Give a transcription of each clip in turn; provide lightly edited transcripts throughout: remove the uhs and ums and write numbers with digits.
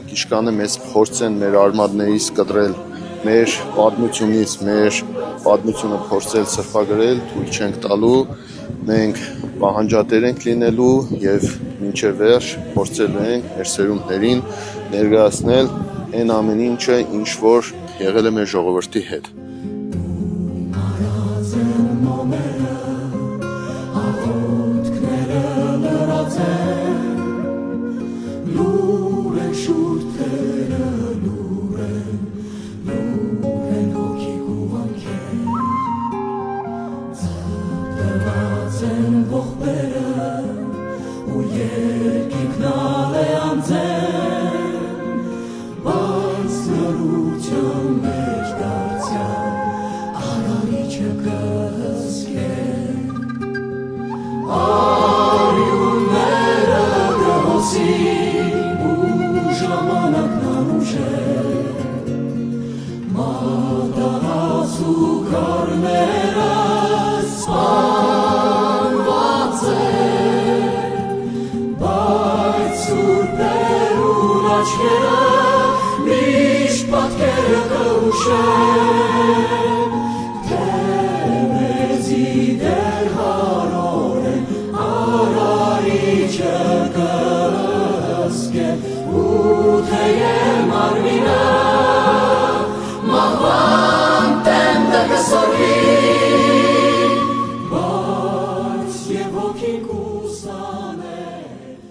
Կիշկանը մեզ փորձ են մեր արմատներից կտրել, մեր պատմությունից, մեր պատմությունը փորձել սրբագրել, թույլ չենք տալու, մենք պահանջատեր ենք լինելու և մինչև վերջ փորձելու ենք մեր սերունդներին ներկայացնել այն ամեն ինչը, ինչ որ եղել է մեր ժողովրդի հետ։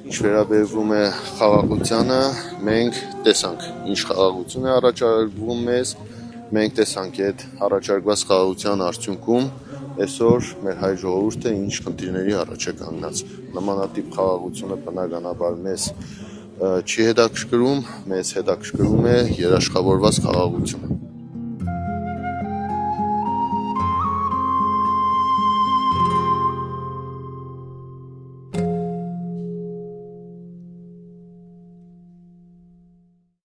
Ինչ վերաբերվում է խաղաղությանը, մենք տեսանք ինչ խաղաղություն է առաջարկվում մեզ, մենք տեսանք այդ առաջարկված խաղաղության արդյունքում այսօր մեր հայ ժողովուրդը ինչ խնդիրների առաջ է կանգնած։ Նմանատիպ խաղաղությունը բնականաբար մեզ չի հետաքրքրում, մեզ հետաքրքրում է երաշխավորված խաղաղությունը։